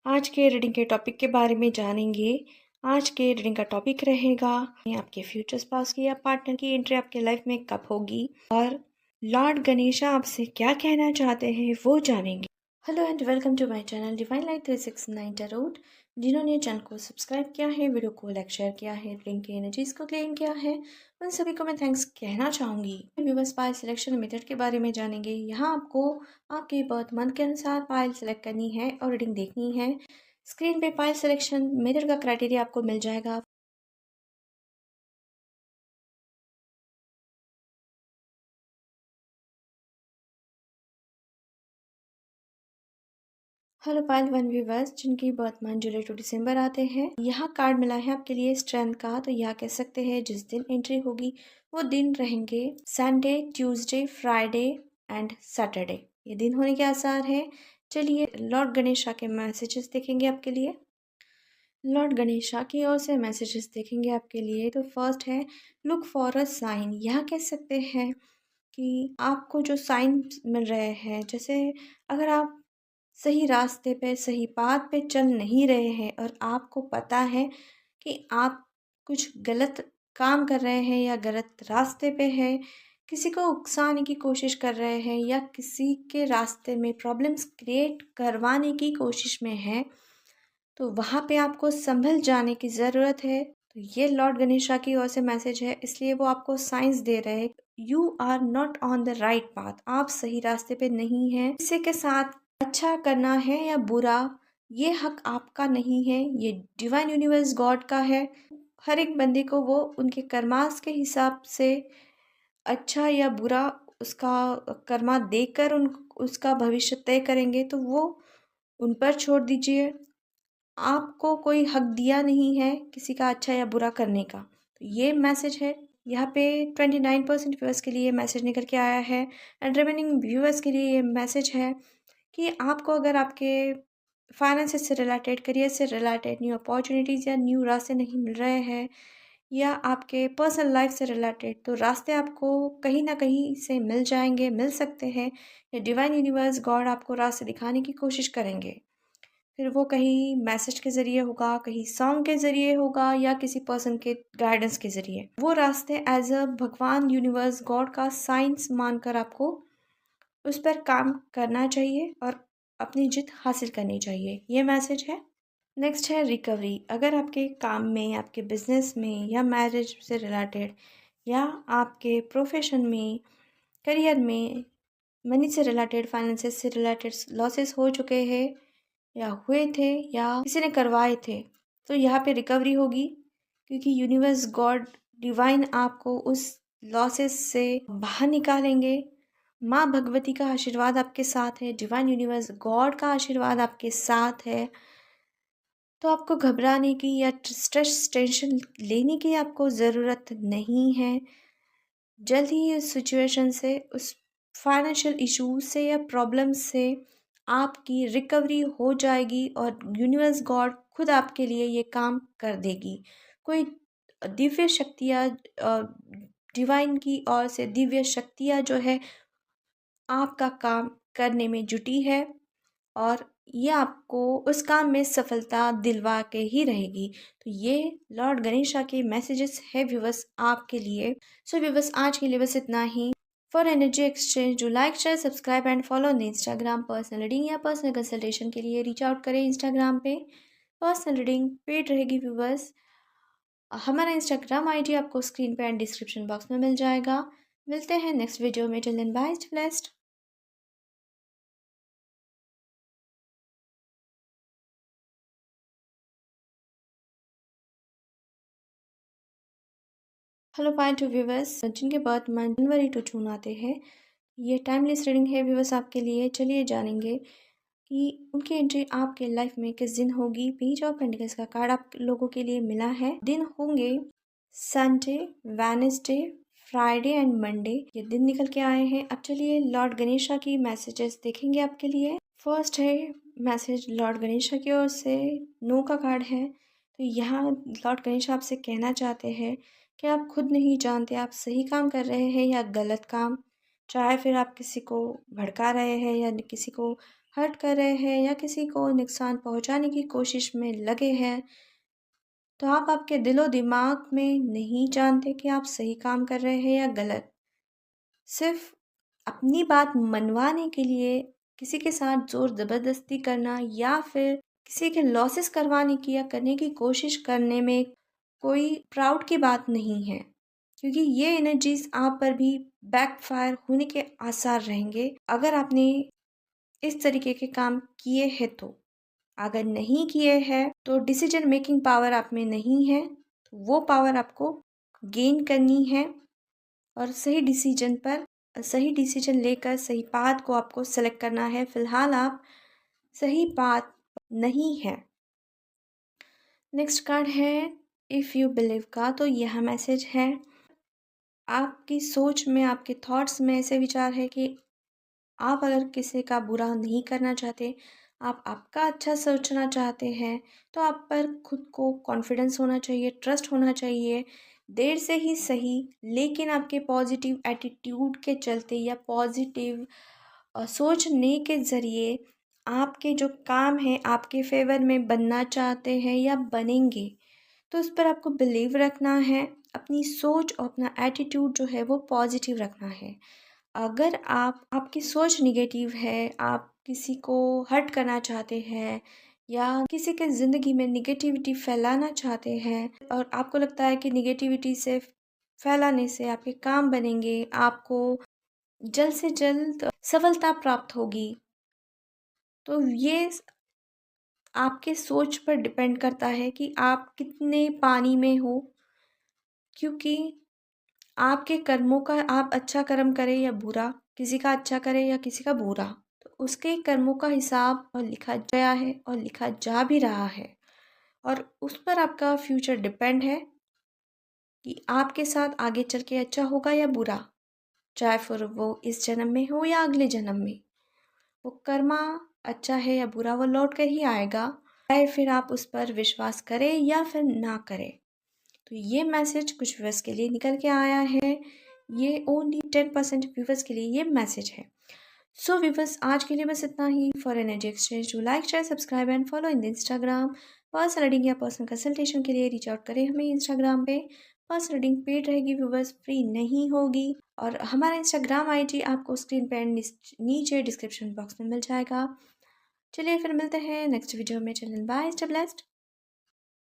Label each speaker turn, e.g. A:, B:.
A: आज के रीडिंग के टॉपिक के बारे में जानेंगे। आज के रीडिंग का टॉपिक रहेगा आपके फ्यूचर स्पाउस की या पार्टनर की एंट्री आपके लाइफ में कब होगी और लॉर्ड गणेशा आपसे क्या कहना चाहते हैं वो जानेंगे। Hello and welcome to my channel divine light 369 tarot. जिन्होंने चैनल को सब्सक्राइब किया है, वीडियो को लाइक शेयर किया है, रीडिंग की एनर्जीज को क्लेम किया है, उन सभी को मैं थैंक्स कहना चाहूँगी। व्यूअर्स पाइल सिलेक्शन मेथड के बारे में जानेंगे। यहाँ आपको आपके बर्थ मंथ के अनुसार पाइल सेलेक्ट करनी है और रीडिंग देखनी है। स्क्रीन पे पाइल सिलेक्शन मेथड का क्राइटेरिया आपको मिल जाएगा। हेलो पाइल वन व्यूवर्स जिनकी बर्थ मंथ जुलाई टू दिसंबर आते हैं, यहाँ कार्ड मिला है आपके लिए स्ट्रेंथ का। तो यहाँ कह सकते हैं जिस दिन एंट्री होगी वो दिन रहेंगे Sunday, Tuesday, Friday and Saturday. ये दिन होने के आसार हैं। चलिए लॉर्ड गणेशा के मैसेजेस देखेंगे आपके लिए। लॉर्ड गणेशा की ओर से मैसेजेस देखेंगे आपके लिए। तो फर्स्ट है लुक फॉर अ साइन। यह कह सकते हैं कि आपको जो साइन मिल रहे हैं, जैसे अगर आप सही रास्ते पे सही पाथ पे चल नहीं रहे हैं और आपको पता है कि आप कुछ गलत काम कर रहे हैं या गलत रास्ते पे हैं, किसी को उकसाने की कोशिश कर रहे हैं या किसी के रास्ते में प्रॉब्लम्स क्रिएट करवाने की कोशिश में है, तो वहाँ पे आपको संभल जाने की ज़रूरत है। तो ये लॉर्ड गणेशा की ओर से मैसेज है, इसलिए वो आपको साइंस दे रहे हैं। You are not on the right path. आप सही रास्ते पे नहीं हैं। किसी के साथ अच्छा करना है या बुरा, ये हक आपका नहीं है, ये डिवाइन यूनिवर्स गॉड का है। हर एक बंदे को वो उनके कर्मास के हिसाब से अच्छा या बुरा उसका कर्मा देकर उसका भविष्य तय करेंगे। तो वो उन पर छोड़ दीजिए। आपको कोई हक दिया नहीं है किसी का अच्छा या बुरा करने का। तो ये मैसेज है। यहाँ पे 29% व्यूअर्स के लिए मैसेज निकल के आया है एंड रिमेनिंग व्यूअर्स के लिए ये मैसेज है कि आपको अगर आपके फाइनेंस से रिलेटेड, करियर से रिलेटेड न्यू अपॉर्चुनिटीज़ या न्यू रास्ते नहीं मिल रहे हैं या आपके पर्सनल लाइफ से रिलेटेड, तो रास्ते आपको कहीं ना कहीं से मिल जाएंगे, मिल सकते हैं। या डिवाइन यूनिवर्स गॉड आपको रास्ते दिखाने की कोशिश करेंगे। फिर वो कहीं मैसेज के ज़रिए होगा, कहीं सॉन्ग के ज़रिए होगा या किसी पर्सन के गाइडेंस के ज़रिए। वो रास्ते एज अ भगवान यूनिवर्स गॉड का साइंस मानकर आपको उस पर काम करना चाहिए और अपनी जीत हासिल करनी चाहिए। ये मैसेज है। नेक्स्ट है रिकवरी। अगर आपके काम में, आपके बिजनेस में या मैरिज से रिलेटेड या आपके प्रोफेशन में, करियर में, मनी से रिलेटेड, फाइनेंसेस से रिलेटेड लॉसेस हो चुके हैं या हुए थे या किसी ने करवाए थे, तो यहाँ पे रिकवरी होगी, क्योंकि यूनिवर्स गॉड डिवाइन आपको उस लॉसेस से बाहर निकालेंगे। माँ भगवती का आशीर्वाद आपके साथ है, डिवाइन यूनिवर्स गॉड का आशीर्वाद आपके साथ है। तो आपको घबराने की या स्ट्रेस टेंशन लेने की आपको ज़रूरत नहीं है। जल्द ही उस सिचुएशन से, उस फाइनेंशियल इशू से या प्रॉब्लम से आपकी रिकवरी हो जाएगी और यूनिवर्स गॉड खुद आपके लिए ये काम कर देगी। कोई दिव्य शक्तियाँ, डिवाइन की ओर से दिव्य शक्तियाँ जो है आपका काम करने में जुटी है और ये आपको उस काम में सफलता दिलवा के ही रहेगी। तो ये लॉर्ड गणेशा के मैसेजेस है व्यूवर्स आपके लिए। सो व्यूवर्स आज के लिए बस इतना ही। For energy exchange do like, share, subscribe and follow on Instagram. Personal reading या पर्सनल कंसल्टेशन के लिए रीच आउट करें इंस्टाग्राम पे। पर्सनल रीडिंग पेड रहेगी व्यूवर्स। हमारा इंस्टाग्राम आईडी आपको स्क्रीन पे एंड डिस्क्रिप्शन बॉक्स में मिल जाएगा। मिलते हैं नेक्स्ट वीडियो में। Till then bye, stay blessed. Hello पाई टू व्यूवर्स जिनके birth month January to June आते हैं, ये टाइमलेस रीडिंग है व्यूवर्स आपके लिए। चलिए जानेंगे कि उनकी एंट्री आपके लाइफ में किस दिन होगी। पेज ऑफ पेंटिकल्स का कार्ड आप लोगों के लिए मिला है। दिन होंगे Sunday, Wednesday, Friday and Monday. ये दिन निकल के आए हैं। अब चलिए लॉर्ड गणेशा की मैसेजेस देखेंगे आपके लिए। फर्स्ट है मैसेज लॉर्ड गणेशा की ओर से, नो का कार्ड है। तो यहाँ लॉर्ड गणेशा आपसे कहना चाहते हैं कि आप खुद नहीं जानते आप सही काम कर रहे हैं या गलत काम। चाहे फिर आप किसी को भड़का रहे हैं या किसी को हर्ट कर रहे हैं या किसी को नुकसान पहुंचाने की कोशिश में लगे हैं, तो आप आपके दिलो दिमाग में नहीं जानते कि आप सही काम कर रहे हैं या गलत। सिर्फ अपनी बात मनवाने के लिए किसी के साथ ज़ोर ज़बरदस्ती करना या फिर किसी के लॉसेस करवाने की या करने की कोशिश करने में कोई प्राउड की बात नहीं है, क्योंकि ये एनर्जीज आप पर भी बैकफायर होने के आसार रहेंगे अगर आपने इस तरीके के काम किए हैं तो। अगर नहीं किए हैं तो डिसीजन मेकिंग पावर आप में नहीं है, तो वो पावर आपको गेन करनी है और सही डिसीजन लेकर सही पाथ को आपको सेलेक्ट करना है। फिलहाल आप सही पाथ नहीं है। नेक्स्ट कार्ड है इफ़ यू बिलीव का। तो यह मैसेज है, आपकी सोच में, आपके थॉट्स में ऐसे विचार है कि आप अगर किसी का बुरा नहीं करना चाहते, आप आपका अच्छा सोचना चाहते हैं, तो आप पर खुद को कॉन्फिडेंस होना चाहिए, ट्रस्ट होना चाहिए। देर से ही सही, लेकिन आपके पॉजिटिव एटीट्यूड के चलते या पॉजिटिव सोचने के ज़रिए आपके जो काम हैं आपके फेवर में बनना चाहते हैं या बनेंगे, तो उस पर आपको बिलीव रखना है। अपनी सोच और अपना एटीट्यूड जो है वो पॉजिटिव रखना है। अगर आपकी सोच निगेटिव है, आप किसी को हर्ट करना चाहते हैं या किसी के ज़िंदगी में निगेटिविटी फैलाना चाहते हैं और आपको लगता है कि निगेटिविटी से फैलाने से आपके काम बनेंगे, आपको जल्द से जल्द सफलता प्राप्त होगी, तो ये आपके सोच पर डिपेंड करता है कि आप कितने पानी में हो। क्योंकि आपके कर्मों का, आप अच्छा कर्म करें या बुरा, किसी का अच्छा करें या किसी का बुरा, तो उसके कर्मों का हिसाब और लिखा गया है और लिखा जा भी रहा है, और उस पर आपका फ्यूचर डिपेंड है कि आपके साथ आगे चल के अच्छा होगा या बुरा। चाहे फिर वो इस जन्म में हो या अगले जन्म में, वो कर्मा अच्छा है या बुरा वो लौट कर ही आएगा, चाहे फिर आप उस पर विश्वास करें या फिर ना करें। तो ये मैसेज कुछ व्यूअर्स के लिए निकल के आया है। ये ओनली 10% व्यूअर्स के लिए ये मैसेज है। सो व्यूअर्स, आज के लिए बस इतना ही। For energy exchange to like, share, subscribe and follow in the Instagram. Personal reading या पर्सनल कंसल्टेशन के लिए रीच आउट करें हमें इंस्टाग्राम पे। पर्सनल रीडिंग पेड रहेगी व्यूअर्स, फ्री नहीं होगी। और हमारा इंस्टाग्राम आईडी आपको स्क्रीन पे नीचे डिस्क्रिप्शन बॉक्स में मिल जाएगा। चलिए फिर मिलते हैं नेक्स्ट वीडियो में। चलिए बाय, स्टे ब्लेस्ड।